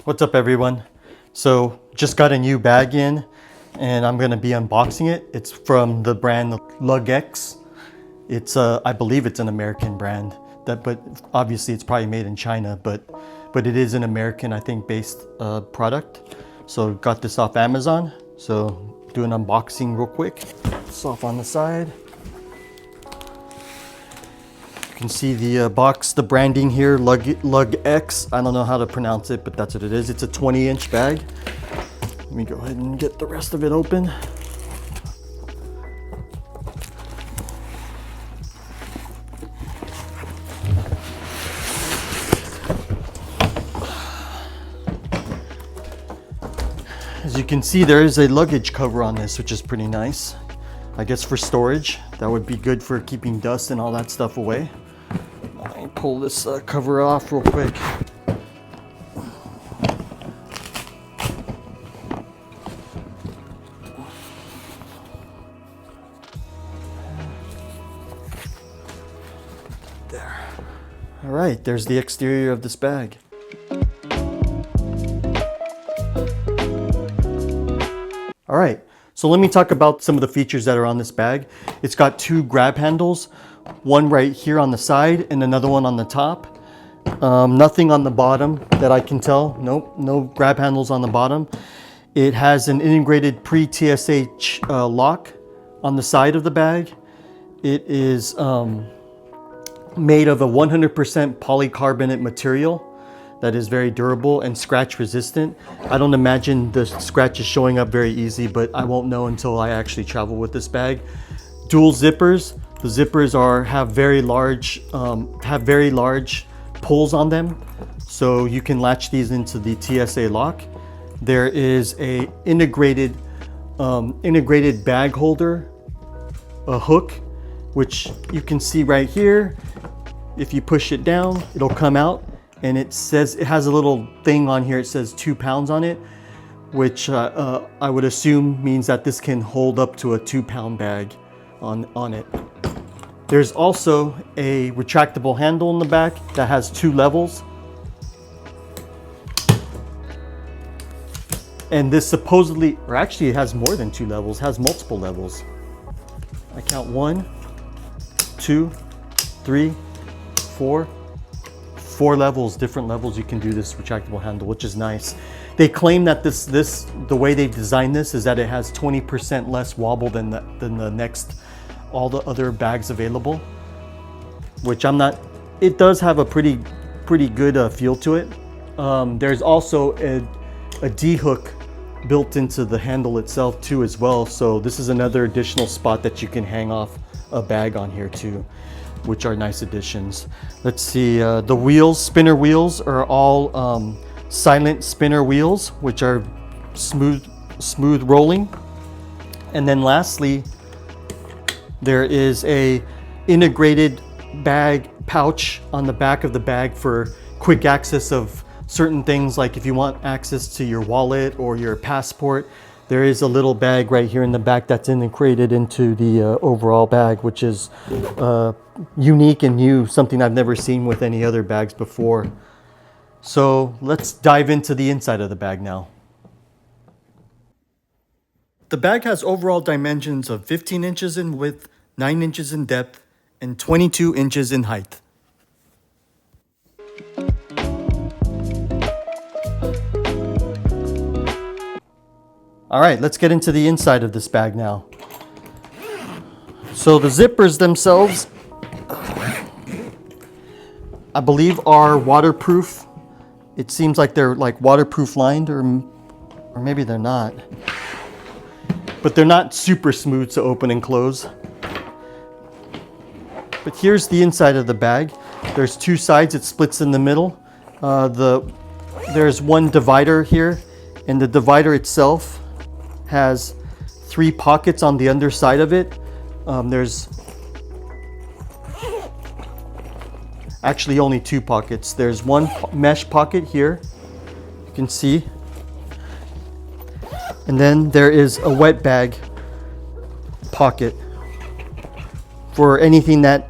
What's up everyone? So just got a new bag in and I'm gonna be unboxing it. It's from the brand LUGGEX. It's I believe it's an American brand, but obviously it's probably made in China, but it is an American, I think, based product. So got this off Amazon. So do an unboxing real quick. It's off on the side. You can see the box, the branding here, LUGGEX. I don't know how to pronounce it, but that's what it is. It's a 20-inch bag. Let me go ahead and get the rest of it open. As you can see, there is a luggage cover on this, which is pretty nice. I guess for storage, that would be good for keeping dust and all that stuff away. Let me pull this cover off real quick. There. All right, there's the exterior of this bag. All right, so let me talk about some of the features that are on this bag. It's got two grab handles, one right here on the side and another one on the top. Nothing on the bottom that I can tell. Nope, no grab handles on the bottom. It has an integrated pre-TSA lock on the side of the bag. It is made of a 100% polycarbonate material that is very durable and scratch resistant. I don't imagine the scratches showing up very easy, but I won't know until I actually travel with this bag. Dual zippers. The zippers have very large pulls on them, so you can latch these into the TSA lock. There is a integrated bag holder, a hook, which you can see right here. If you push it down, it'll come out, and it has a little thing on here. It says 2 pounds on it, which I would assume means that this can hold up to a 2-pound bag on it. There's also a retractable handle in the back that has 2 levels. And this supposedly, or actually it has more than 2 levels, has multiple levels. I count 1, 2, 3, 4 levels, different levels you can do this retractable handle, which is nice. They claim that the way they designed this is that it has 20% less wobble than all the other bags available, which I'm not. It does have a pretty good feel to it. There's also a DiHook built into the handle itself too as well, so this is another additional spot that you can hang off a bag on here too, which are nice additions. Let's see, the wheels, spinner wheels, are all silent spinner wheels, which are smooth rolling. And then lastly, there is a integrated bag pouch on the back of the bag for quick access of certain things, like if you want access to your wallet or your passport. There is a little bag right here in the back that's integrated into the overall bag, which is unique and new, something I've never seen with any other bags before. So let's dive into the inside of the bag now. The bag has overall dimensions of 15 inches in width, 9 inches in depth, and 22 inches in height. All right, let's get into the inside of this bag now. So the zippers themselves, I believe, are waterproof. It seems like they're like waterproof lined, or maybe they're not. But they're not super smooth to open and close. But here's the inside of the bag. There's 2 sides, it splits in the middle. There's one divider here, and the divider itself has 3 pockets on the underside of it. There's actually only 2 pockets. There's one mesh pocket here, you can see. And then there is a wet bag pocket for anything that,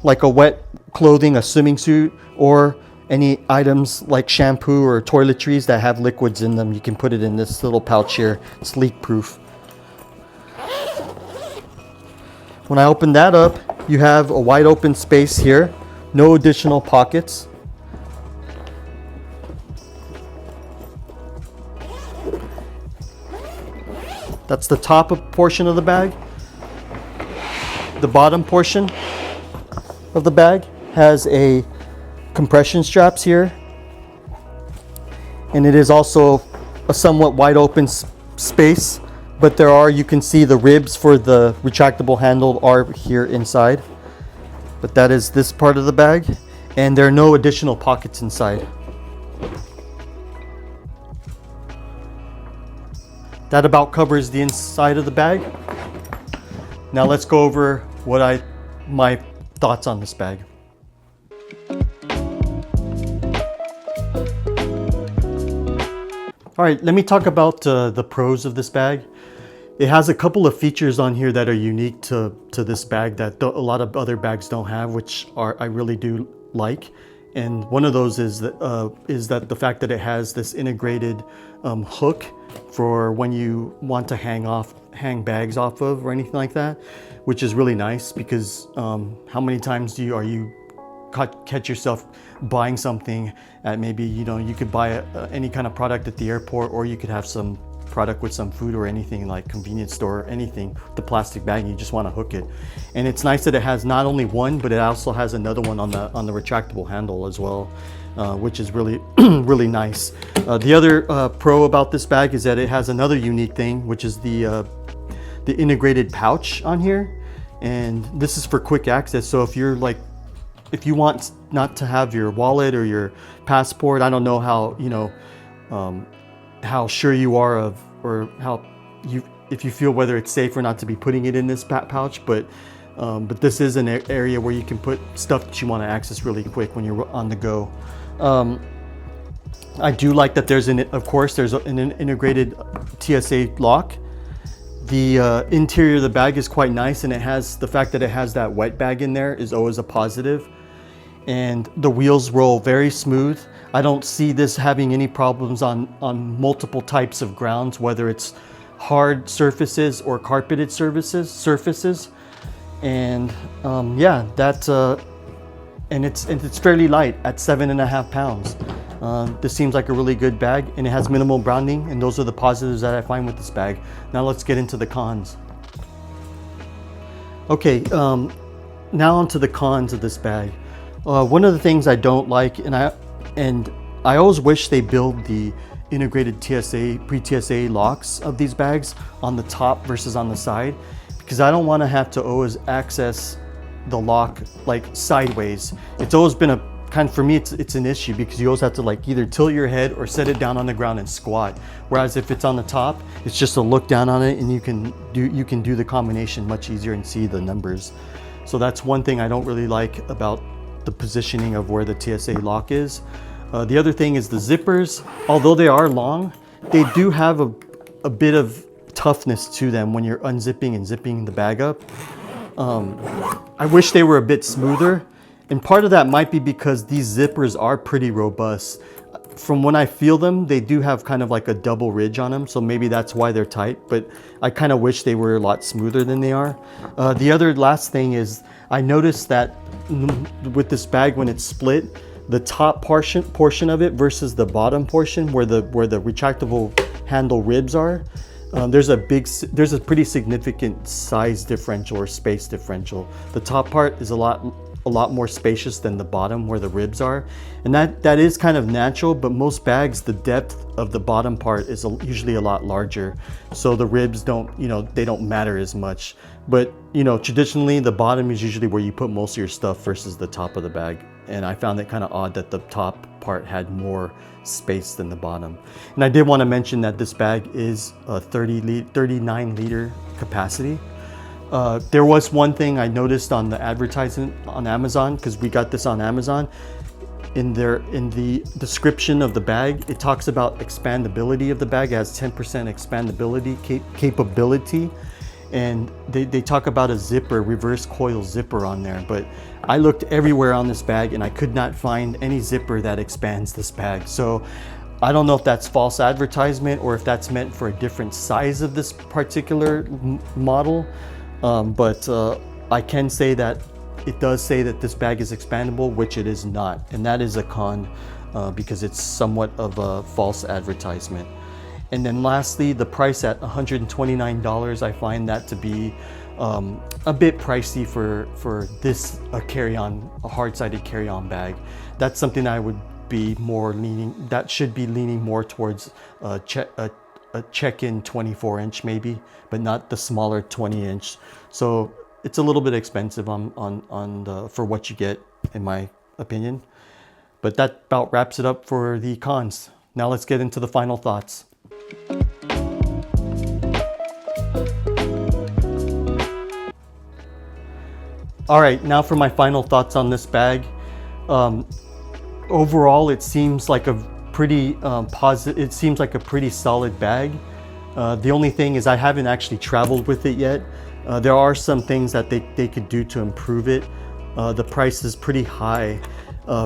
like a wet clothing, a swimming suit, or any items like shampoo or toiletries that have liquids in them, you can put it in this little pouch here. It's leak proof. When I open that up, you have a wide open space here, no additional pockets. That's the top portion of the bag. The bottom portion of the bag has a compression straps here, and it is also a somewhat wide open space, but you can see the ribs for the retractable handle are here inside. But that is this part of the bag, and there are no additional pockets inside. That about covers the inside of the bag. Now let's go over my thoughts on this bag. All right, let me talk about the pros of this bag. It has a couple of features on here that are unique to this bag that a lot of other bags don't have, which I really do like. And one of those is that the fact that it has this integrated hook for when you want to hang bags off of or anything like that, which is really nice because how many times are you catch yourself buying something at maybe, you could buy any kind of product at the airport, or you could have some product with some food or anything like convenience store or anything, the plastic bag, you just want to hook it. And it's nice that it has not only one, but it also has another one on the retractable handle as well, which is really really nice. The other pro about this bag is that it has another unique thing, which is the integrated pouch on here, and this is for quick access. So if you want not to have your wallet or your passport, I don't know how sure you are of, or if you feel whether it's safe or not to be putting it in this pouch, but this is an area where you can put stuff that you want to access really quick when you're on the go. I do like that there's an integrated TSA lock. The interior of the bag is quite nice, and the fact that it has that wet bag in there is always a positive. And the wheels roll very smooth. I don't see this having any problems on multiple types of grounds, whether it's hard surfaces or carpeted surfaces. And yeah, and it's fairly light at 7.5 pounds. This seems like a really good bag, and it has minimal browning, and those are the positives that I find with this bag. Now let's get into the cons. Okay, now onto the cons of this bag. One of the things I don't like, and I always wish they build the integrated pre-TSA locks of these bags on the top versus on the side, because I don't want to have to always access the lock like sideways. It's always been for me, it's an issue because you always have to either tilt your head or set it down on the ground and squat. Whereas if it's on the top, it's just a look down on it, and you can do the combination much easier and see the numbers. So that's one thing I don't really like about the positioning of where the TSA lock is. The other thing is the zippers. Although they are long, they do have a bit of toughness to them when you're unzipping and zipping the bag up. I wish they were a bit smoother, and part of that might be because these zippers are pretty robust. From when I feel them, they do have kind of like a double ridge on them, so maybe that's why they're tight, but I kind of wish they were a lot smoother than they are. The other last thing is I noticed that with this bag, when it's split, the top portion of it versus the bottom portion where the retractable handle ribs are, there's a pretty significant size differential or space differential. The top part is a lot more spacious than the bottom where the ribs are, and that is kind of natural, but most bags, the depth of the bottom part is usually a lot larger, so the ribs they don't matter as much. But traditionally the bottom is usually where you put most of your stuff versus the top of the bag, and I found it kind of odd that the top part had more space than the bottom. And I did want to mention that this bag is a 39 liter capacity. There was one thing I noticed on the advertisement on Amazon, because we got this on Amazon. In the description of the bag, it talks about expandability of the bag. It has 10% expandability capability, and they talk about a zipper, reverse coil zipper on there, but I looked everywhere on this bag and I could not find any zipper that expands this bag. So I don't know if that's false advertisement or if that's meant for a different size of this particular model, but I can say that it does say that this bag is expandable, which it is not, and that is a con because it's somewhat of a false advertisement. And then lastly, the price at $129, I find that to be a bit pricey for this carry-on, a hard-sided carry-on bag. That's something I would be more leaning, that should be leaning more towards a check-in 24-inch maybe, but not the smaller 20-inch. So it's a little bit expensive for what you get, in my opinion. But that about wraps it up for the cons. Now let's get into the final thoughts. All right, now for my final thoughts on this bag. Overall, it seems like a pretty it seems like a pretty solid bag. The only thing is I haven't actually traveled with it yet. There are some things that they could do to improve it. The price is pretty high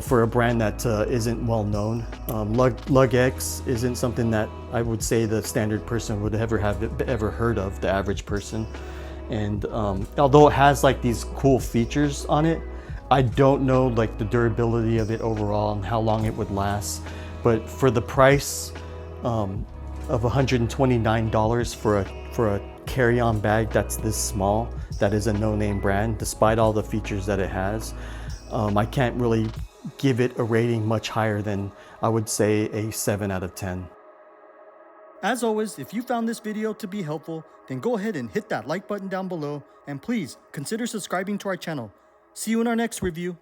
for a brand that isn't well known. LUGGEX isn't something that I would say the standard person would ever heard of, the average person. And although it has like these cool features on it, I don't know like the durability of it overall and how long it would last. But for the price of $129 for a carry-on bag that's this small, that is a no-name brand, despite all the features that it has, I can't really give it a rating much higher than, I would say, a 7 out of 10. As always, if you found this video to be helpful, then go ahead and hit that like button down below, and please consider subscribing to our channel. See you in our next review.